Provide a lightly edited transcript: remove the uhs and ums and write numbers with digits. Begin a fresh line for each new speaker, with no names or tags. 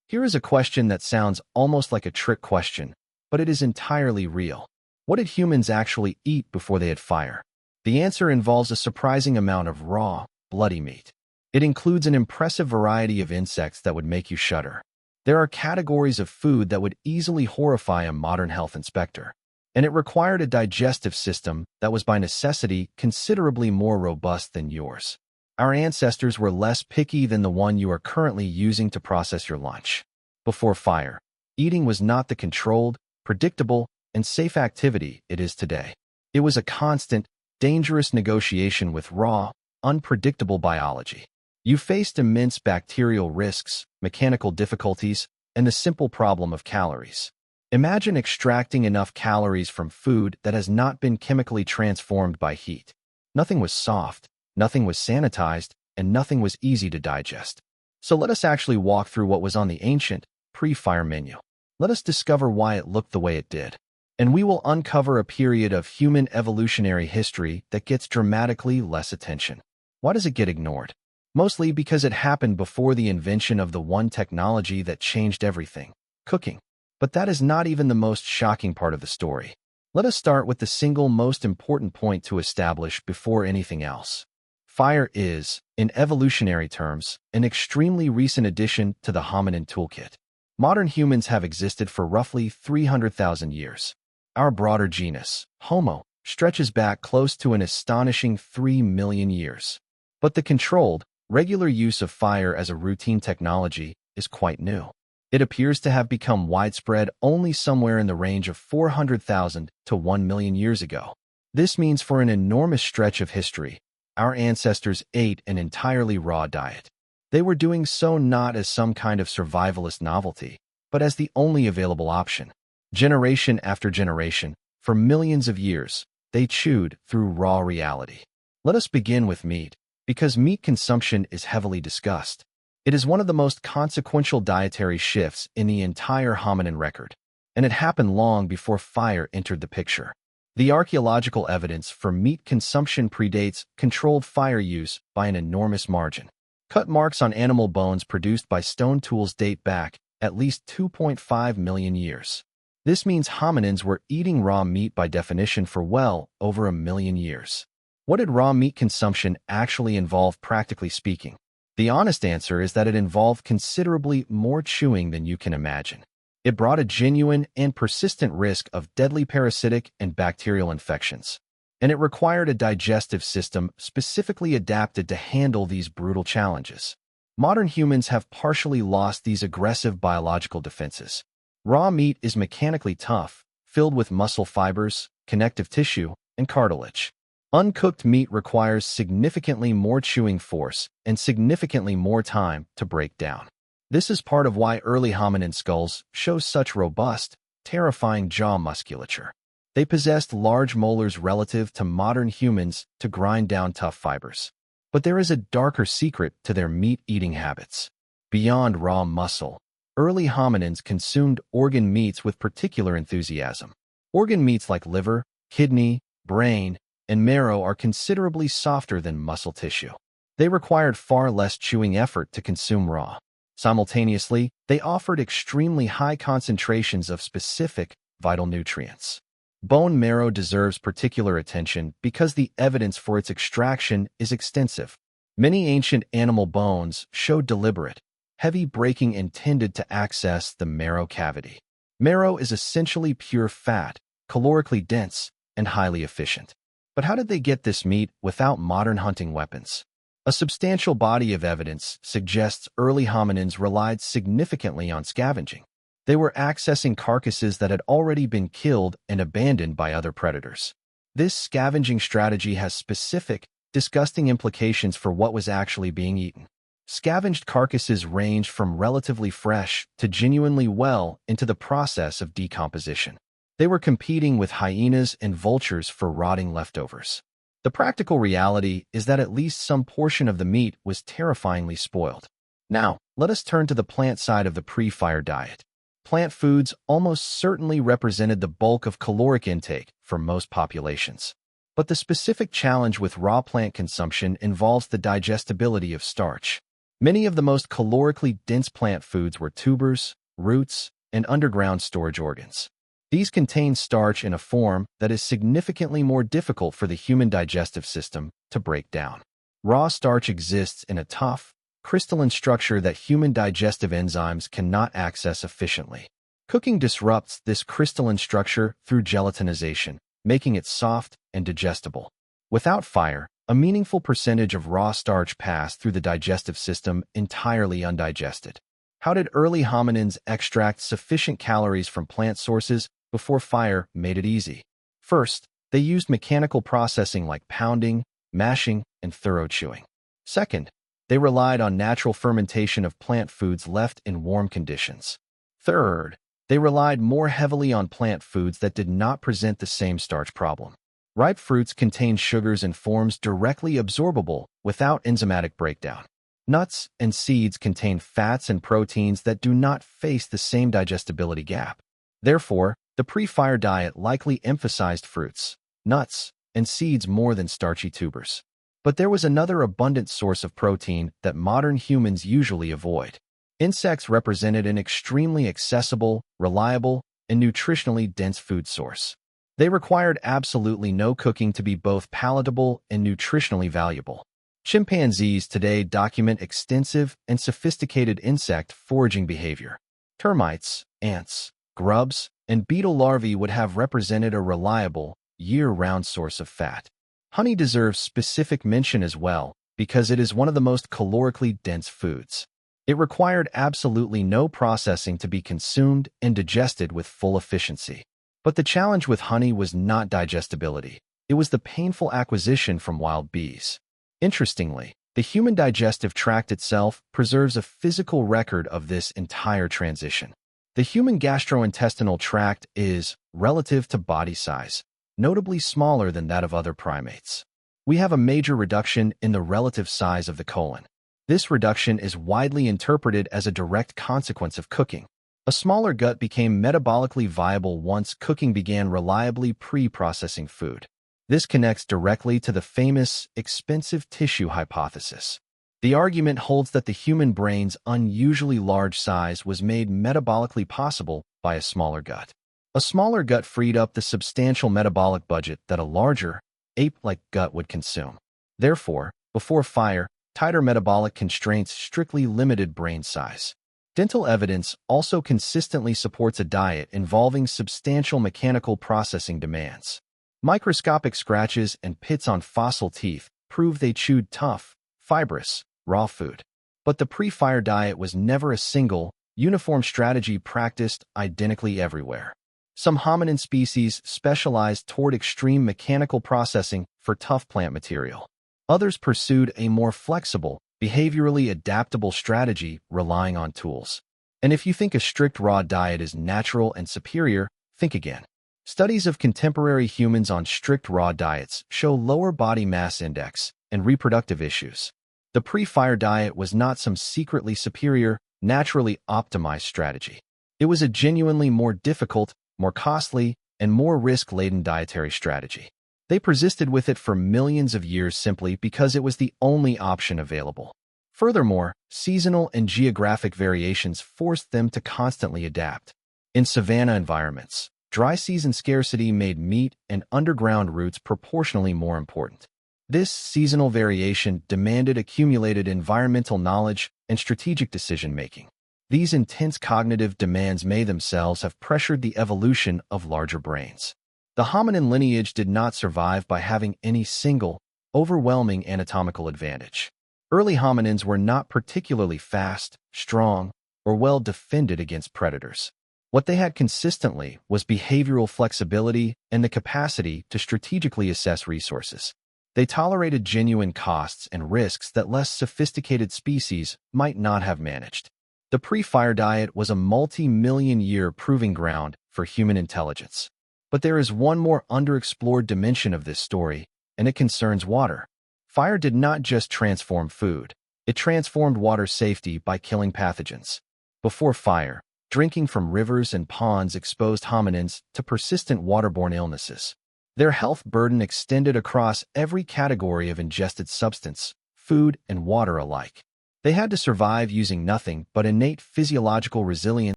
Here is a question that sounds almost like a trick question, but it is entirely real. What did humans actually eat before they had fire? The answer involves a surprising amount of raw, bloody meat. It includes an impressive variety of insects that would make you shudder. There are categories of food that would easily horrify a modern health inspector, and it required a digestive system that was by necessity considerably more robust than yours. Our ancestors were less picky than the one you are currently using to process your lunch. Before fire, eating was not the controlled, predictable, and safe activity it is today. It was a constant, dangerous negotiation with raw, unpredictable biology. You faced immense bacterial risks, mechanical difficulties, and the simple problem of calories. Imagine extracting enough calories from food that has not been chemically transformed by heat. Nothing was soft, nothing was sanitized, and nothing was easy to digest. So let us actually walk through what was on the ancient, pre-fire menu. Let us discover why it looked the way it did. And we will uncover a period of human evolutionary history that gets dramatically less attention. Why does it get ignored? Mostly because it happened before the invention of the one technology that changed everything: cooking. But that is not even the most shocking part of the story. Let us start with the single most important point to establish before anything else. Fire is, in evolutionary terms, an extremely recent addition to the hominin toolkit. Modern humans have existed for roughly 300,000 years. Our broader genus, Homo, stretches back close to an astonishing 3 million years. But the controlled, regular use of fire as a routine technology is quite new. It appears to have become widespread only somewhere in the range of 400,000 to 1 million years ago. This means for an enormous stretch of history, our ancestors ate an entirely raw diet. They were doing so not as some kind of survivalist novelty, but as the only available option. Generation after generation, for millions of years, they chewed through raw reality. Let us begin with meat, because meat consumption is heavily discussed. It is one of the most consequential dietary shifts in the entire hominin record, and it happened long before fire entered the picture. The archaeological evidence for meat consumption predates controlled fire use by an enormous margin. Cut marks on animal bones produced by stone tools date back at least 2.5 million years. This means hominins were eating raw meat by definition for well over 1 million years. What did raw meat consumption actually involve, practically speaking? The honest answer is that it involved considerably more chewing than you can imagine. It brought a genuine and persistent risk of deadly parasitic and bacterial infections, and it required a digestive system specifically adapted to handle these brutal challenges. Modern humans have partially lost these aggressive biological defenses. Raw meat is mechanically tough, filled with muscle fibers, connective tissue, and cartilage. Uncooked meat requires significantly more chewing force and significantly more time to break down. This is part of why early hominin skulls show such robust, terrifying jaw musculature. They possessed large molars relative to modern humans to grind down tough fibers. But there is a darker secret to their meat-eating habits. Beyond raw muscle, early hominins consumed organ meats with particular enthusiasm. Organ meats like liver, kidney, brain, and marrow are considerably softer than muscle tissue. They required far less chewing effort to consume raw. Simultaneously, they offered extremely high concentrations of specific, vital nutrients. Bone marrow deserves particular attention because the evidence for its extraction is extensive. Many ancient animal bones show deliberate, heavy breaking intended to access the marrow cavity. Marrow is essentially pure fat, calorically dense, and highly efficient. But how did they get this meat without modern hunting weapons? A substantial body of evidence suggests early hominins relied significantly on scavenging. They were accessing carcasses that had already been killed and abandoned by other predators. This scavenging strategy has specific, disgusting implications for what was actually being eaten. Scavenged carcasses ranged from relatively fresh to genuinely well into the process of decomposition. They were competing with hyenas and vultures for rotting leftovers. The practical reality is that at least some portion of the meat was terrifyingly spoiled. Now, let us turn to the plant side of the pre-fire diet. Plant foods almost certainly represented the bulk of caloric intake for most populations. But the specific challenge with raw plant consumption involves the digestibility of starch. Many of the most calorically dense plant foods were tubers, roots, and underground storage organs. These contain starch in a form that is significantly more difficult for the human digestive system to break down. Raw starch exists in a tough, crystalline structure that human digestive enzymes cannot access efficiently. Cooking disrupts this crystalline structure through gelatinization, making it soft and digestible. Without fire, a meaningful percentage of raw starch passed through the digestive system entirely undigested. How did early hominins extract sufficient calories from plant sources before fire made it easy? First, they used mechanical processing like pounding, mashing, and thorough chewing. Second, they relied on natural fermentation of plant foods left in warm conditions. Third, they relied more heavily on plant foods that did not present the same starch problem. Ripe fruits contain sugars in forms directly absorbable without enzymatic breakdown. Nuts and seeds contain fats and proteins that do not face the same digestibility gap. Therefore, the pre-fire diet likely emphasized fruits, nuts, and seeds more than starchy tubers. But there was another abundant source of protein that modern humans usually avoid. Insects represented an extremely accessible, reliable, and nutritionally dense food source. They required absolutely no cooking to be both palatable and nutritionally valuable. Chimpanzees today document extensive and sophisticated insect foraging behavior. Termites, ants, grubs, and beetle larvae would have represented a reliable, year-round source of fat. Honey deserves specific mention as well, because it is one of the most calorically dense foods. It required absolutely no processing to be consumed and digested with full efficiency. But the challenge with honey was not digestibility. It was the painful acquisition from wild bees. Interestingly, the human digestive tract itself preserves a physical record of this entire transition. The human gastrointestinal tract is, relative to body size, notably smaller than that of other primates. We have a major reduction in the relative size of the colon. This reduction is widely interpreted as a direct consequence of cooking. A smaller gut became metabolically viable once cooking began reliably pre-processing food. This connects directly to the famous expensive tissue hypothesis. The argument holds that the human brain's unusually large size was made metabolically possible by a smaller gut. A smaller gut freed up the substantial metabolic budget that a larger, ape-like gut would consume. Therefore, before fire, tighter metabolic constraints strictly limited brain size. Dental evidence also consistently supports a diet involving substantial mechanical processing demands. Microscopic scratches and pits on fossil teeth prove they chewed tough, fibrous, raw food. But the pre-fire diet was never a single, uniform strategy practiced identically everywhere. Some hominin species specialized toward extreme mechanical processing for tough plant material. Others pursued a more flexible, behaviorally adaptable strategy relying on tools. And if you think a strict raw diet is natural and superior, think again. Studies of contemporary humans on strict raw diets show lower body mass index and reproductive issues. The pre-fire diet was not some secretly superior, naturally optimized strategy. It was a genuinely more difficult, more costly, and more risk-laden dietary strategy. They persisted with it for millions of years simply because it was the only option available. Furthermore, seasonal and geographic variations forced them to constantly adapt. In savanna environments, dry season scarcity made meat and underground roots proportionally more important. This seasonal variation demanded accumulated environmental knowledge and strategic decision-making. These intense cognitive demands may themselves have pressured the evolution of larger brains. The hominin lineage did not survive by having any single, overwhelming anatomical advantage. Early hominins were not particularly fast, strong, or well defended against predators. What they had consistently was behavioral flexibility and the capacity to strategically assess resources. They tolerated genuine costs and risks that less sophisticated species might not have managed. The pre-fire diet was a multi-million-year proving ground for human intelligence. But there is one more underexplored dimension of this story, and it concerns water. Fire did not just transform food. It transformed water safety by killing pathogens. Before fire, drinking from rivers and ponds exposed hominins to persistent waterborne illnesses. Their health burden extended across every category of ingested substance, food and water alike. They had to survive using nothing but innate physiological resilience